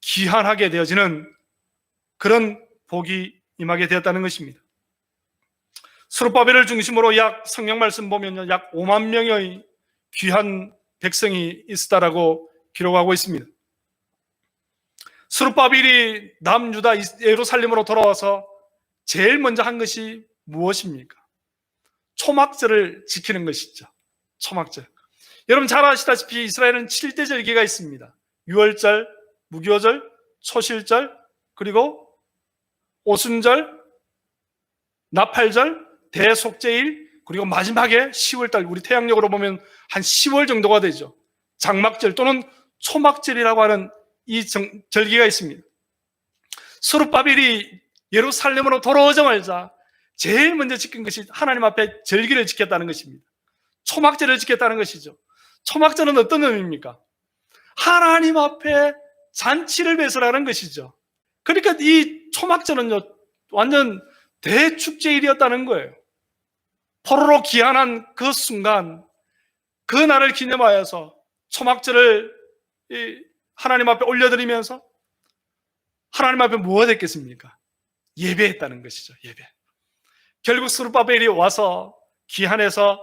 귀환하게 되어지는 그런 복이 임하게 되었다는 것입니다. 스룹바벨을 중심으로 성경 말씀 보면요, 약 5만 명의 귀한 백성이 있었다라고 기록하고 있습니다. 스룹바벨이 남유다 예루살렘으로 돌아와서 제일 먼저 한 것이 무엇입니까? 초막절을 지키는 것이죠. 초막절. 여러분 잘 아시다시피 이스라엘은 7대 절기가 있습니다. 유월절, 무교절, 초실절, 그리고 오순절, 나팔절, 대속죄일, 그리고 마지막에 10월달, 우리 태양력으로 보면 한 10월 정도가 되죠. 장막절 또는 초막절이라고 하는 이 절기가 있습니다. 스룹바벨이 예루살렘으로 돌아오자마자 제일 먼저 지킨 것이 하나님 앞에 절기를 지켰다는 것입니다. 초막절을 지켰다는 것이죠. 초막절은 어떤 의미입니까? 하나님 앞에 잔치를 베풀라는 것이죠. 그러니까 이 초막절은요, 완전 대축제일이었다는 거예요. 포로로 귀환한 그 순간, 그 날을 기념하여서 초막절을 하나님 앞에 올려드리면서 하나님 앞에 무엇 했겠습니까? 예배했다는 것이죠. 예배. 결국 스룹바벨이 와서 귀환해서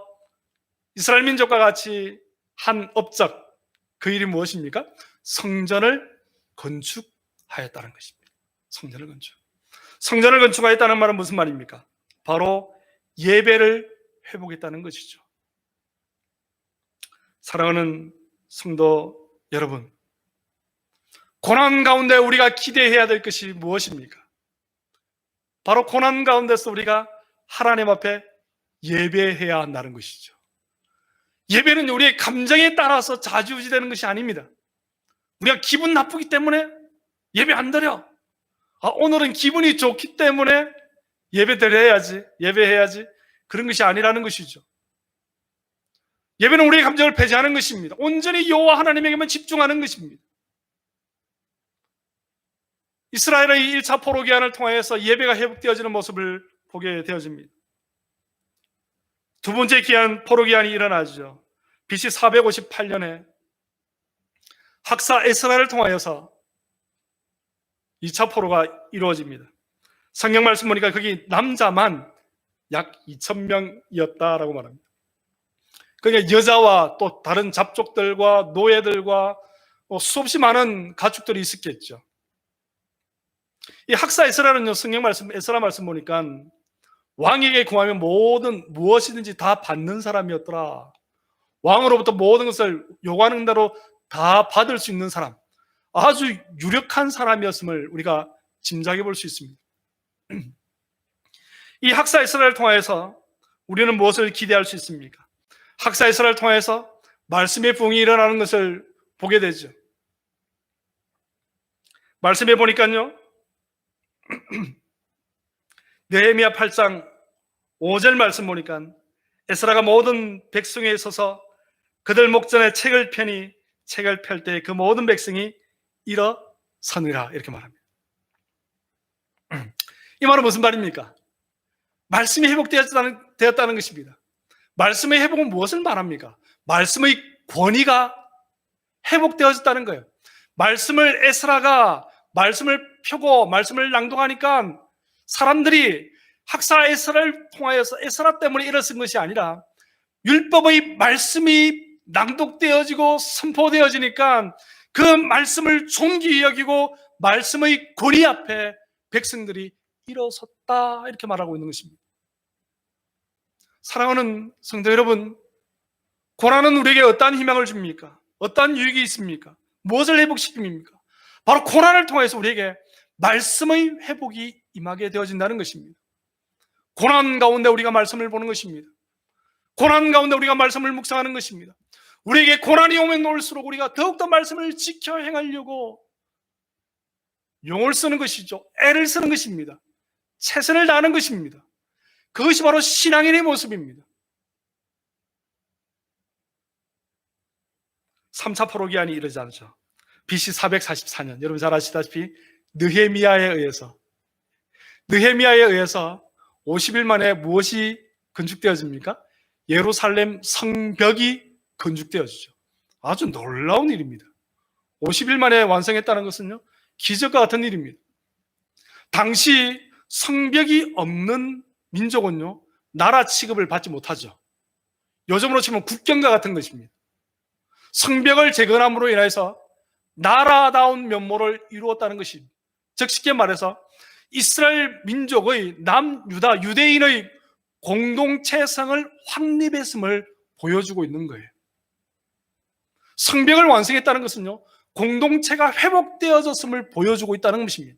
이스라엘 민족과 같이 한 업적, 그 일이 무엇입니까? 성전을 건축하였다는 것입니다. 성전을 건축. 성전을 건축하였다는 말은 무슨 말입니까? 바로 예배를 회복했다는 것이죠. 사랑하는 성도 여러분, 고난 가운데 우리가 기대해야 될 것이 무엇입니까? 바로 고난 가운데서 우리가 하나님 앞에 예배해야 한다는 것이죠. 예배는 우리의 감정에 따라서 좌지우지되는 것이 아닙니다. 우리가 기분 나쁘기 때문에 예배 안 드려. 오늘은 기분이 좋기 때문에 예배해야지. 그런 것이 아니라는 것이죠. 예배는 우리의 감정을 배제하는 것입니다. 온전히 여호와 하나님에게만 집중하는 것입니다. 이스라엘의 1차 포로 기한을 통하여서 예배가 회복되어지는 모습을 보게 되어집니다. 두 번째 기한, 포로 기한이 일어나죠. BC 458년에 학사 에스라를 통하여서 2차 포로가 이루어집니다. 성경 말씀 보니까 거기 남자만 약 2,000명이었다라고 말합니다. 그러니까 여자와 또 다른 잡족들과 노예들과 수없이 많은 가축들이 있었겠죠. 이 학사 에스라는요, 성경 말씀, 에스라 말씀 보니까 왕에게 구하면 무엇이든지 다 받는 사람이었더라. 왕으로부터 모든 것을 요구하는 대로 다 받을 수 있는 사람, 아주 유력한 사람이었음을 우리가 짐작해 볼 수 있습니다. 이 학사 에스라를 통해서 우리는 무엇을 기대할 수 있습니까? 학사 에스라를 통해서 말씀의 부흥이 일어나는 것을 보게 되죠. 말씀해 보니까요, 느헤미야 8장 5절 말씀 보니까 에스라가 모든 백성에 서서 그들 목전에 책을 펴니 책을 펼 때 그 모든 백성이 일어서니라, 이렇게 말합니다. 이 말은 무슨 말입니까? 말씀이 회복되었다는 것입니다. 말씀의 회복은 무엇을 말합니까? 말씀의 권위가 회복되어졌다는 거예요. 에스라가 말씀을 펴고 말씀을 낭독하니까 사람들이 학사 에스라를 통하여서 에스라 때문에 일어선 것이 아니라 율법의 말씀이 낭독되어지고 선포되어지니까 그 말씀을 존귀히 여기고 말씀의 권위 앞에 백성들이 일어섰다, 이렇게 말하고 있는 것입니다. 사랑하는 성도 여러분, 고난은 우리에게 어떠한 희망을 줍니까? 어떠한 유익이 있습니까? 무엇을 회복시킵니까? 바로 고난을 통해서 우리에게 말씀의 회복이 임하게 되어진다는 것입니다. 고난 가운데 우리가 말씀을 보는 것입니다. 고난 가운데 우리가 말씀을 묵상하는 것입니다. 우리에게 고난이 오면 올수록 우리가 더욱더 말씀을 지켜 행하려고 용을 쓰는 것이죠. 애를 쓰는 것입니다. 최선을 다하는 것입니다. 그것이 바로 신앙인의 모습입니다. 3차 포로 기한이 이르지 않죠. BC 444년, 여러분 잘 아시다시피 느헤미야에 의해서 50일 만에 무엇이 건축되어집니까? 예루살렘 성벽이 건축되어지죠. 아주 놀라운 일입니다. 50일 만에 완성했다는 것은요, 기적과 같은 일입니다. 당시 성벽이 없는 민족은요, 나라 취급을 받지 못하죠. 요즘으로 치면 국경과 같은 것입니다. 성벽을 재건함으로 인해서 나라다운 면모를 이루었다는 것입니다. 즉 쉽게 말해서 이스라엘 민족의 남유다 유대인의 공동체성을 확립했음을 보여주고 있는 거예요. 성벽을 완성했다는 것은요, 공동체가 회복되어졌음을 보여주고 있다는 것입니다.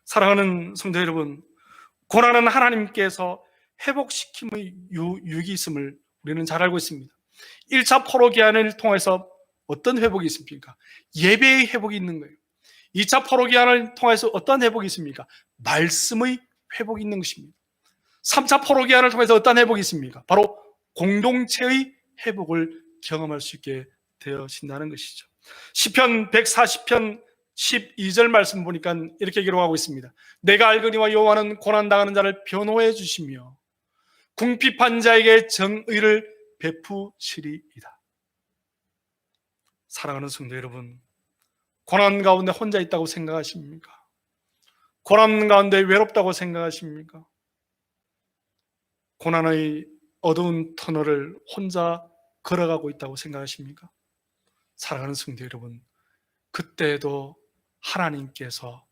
사랑하는 성도 여러분, 고난은 하나님께서 회복시킴의 유익이 있음을 우리는 잘 알고 있습니다. 1차 포로 기한을 통해서 어떤 회복이 있습니까? 예배의 회복이 있는 거예요. 2차 포로 기한을 통해서 어떤 회복이 있습니까? 말씀의 회복이 있는 것입니다. 3차 포로 기한을 통해서 어떤 회복이 있습니까? 바로 공동체의 회복을 경험할 수 있게 되어진다는 것이죠. 시편 140편 12절 말씀 보니까 이렇게 기록하고 있습니다. 내가 알거니와 여호와는 고난당하는 자를 변호해 주시며 궁핍한 자에게 정의를 베푸시리이다. 사랑하는 성도 여러분, 고난 가운데 혼자 있다고 생각하십니까? 고난 가운데 외롭다고 생각하십니까? 고난의 어두운 터널을 혼자 걸어가고 있다고 생각하십니까? 사랑하는 성도 여러분, 그때도 하나님께서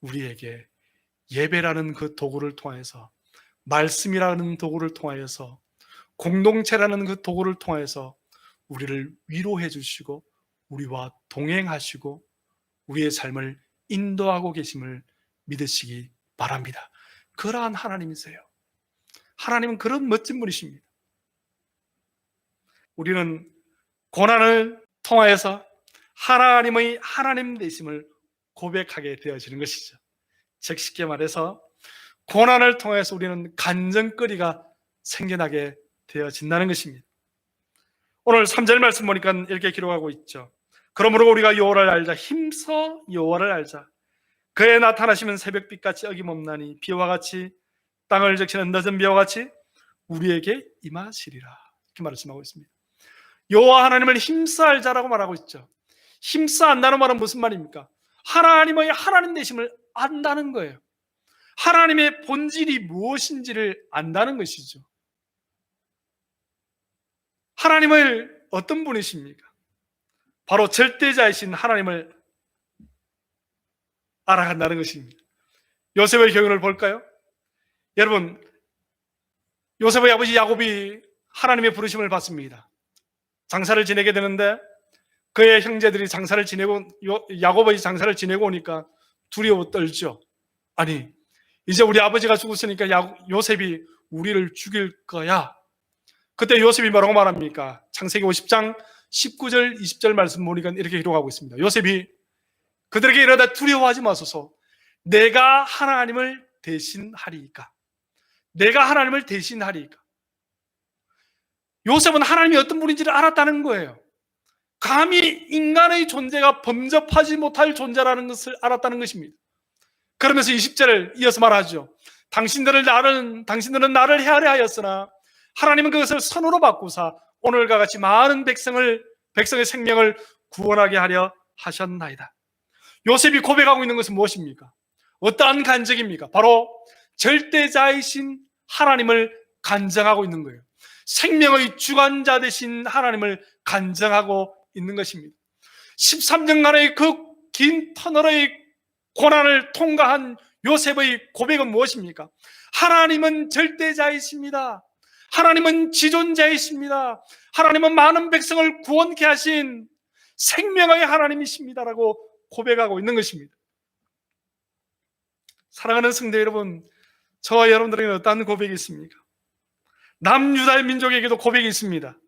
우리에게 예배라는 그 도구를 통해서, 말씀이라는 도구를 통하여서, 공동체라는 그 도구를 통해서 우리를 위로해 주시고 우리와 동행하시고 우리의 삶을 인도하고 계심을 믿으시기 바랍니다. 그러한 하나님이세요. 하나님은 그런 멋진 분이십니다. 우리는 고난을 통하여서 하나님의 하나님 되심을 고백하게 되어지는 것이죠. 즉 쉽게 말해서 고난을 통해서 우리는 간증거리가 생겨나게 되어진다는 것입니다. 오늘 3절 말씀 보니까 이렇게 기록하고 있죠. 그러므로 우리가 여호와를 알자. 힘써 여호와를 알자. 그의 나타나시면 새벽빛같이 어김없나니 비와 같이 땅을 적시는 늦은 비와 같이 우리에게 임하시리라. 이렇게 말씀하고 있습니다. 여호와 하나님을 힘써 알자라고 말하고 있죠. 힘써 안다는 말은 무슨 말입니까? 하나님의 하나님 되심을 안다는 거예요. 하나님의 본질이 무엇인지를 안다는 것이죠. 하나님을 어떤 분이십니까? 바로 절대자이신 하나님을 알아간다는 것입니다. 요셉의 경우를 볼까요? 여러분, 요셉의 아버지 야곱이 하나님의 부르심을 받습니다. 장사를 지내게 되는데 그의 형제들이 장사를 지내고 야곱의 장사를 지내고 오니까 두려워 떨죠. 아니, 이제 우리 아버지가 죽었으니까 요셉이 우리를 죽일 거야. 그때 요셉이 뭐라고 말합니까? 창세기 50장 19절 20절 말씀 보니까 이렇게 기록하고 있습니다. 요셉이 그들에게 이르되 두려워하지 마소서. 내가 하나님을 대신하리이까. 내가 하나님을 대신하리이까. 요셉은 하나님이 어떤 분인지를 알았다는 거예요. 감히 인간의 존재가 범접하지 못할 존재라는 것을 알았다는 것입니다. 그러면서 20절을 이어서 말하죠. 당신들은 나를 헤아려 하였으나 하나님은 그것을 선으로 바꾸사 오늘과 같이 많은 백성의 생명을 구원하게 하려 하셨나이다. 요셉이 고백하고 있는 것은 무엇입니까? 어떠한 간증입니까? 바로 절대자이신 하나님을 간증하고 있는 거예요. 생명의 주관자 되신 하나님을 간증하고 있는 것입니다. 13년간의 그 긴 터널의 고난을 통과한 요셉의 고백은 무엇입니까? 하나님은 절대자이십니다. 하나님은 지존자이십니다. 하나님은 많은 백성을 구원케 하신 생명의 하나님이십니다라고 고백하고 있는 것입니다. 사랑하는 성도 여러분, 저와 여러분들에게는 어떤 고백이 있습니까? 남유다의 민족에게도 고백이 있습니다.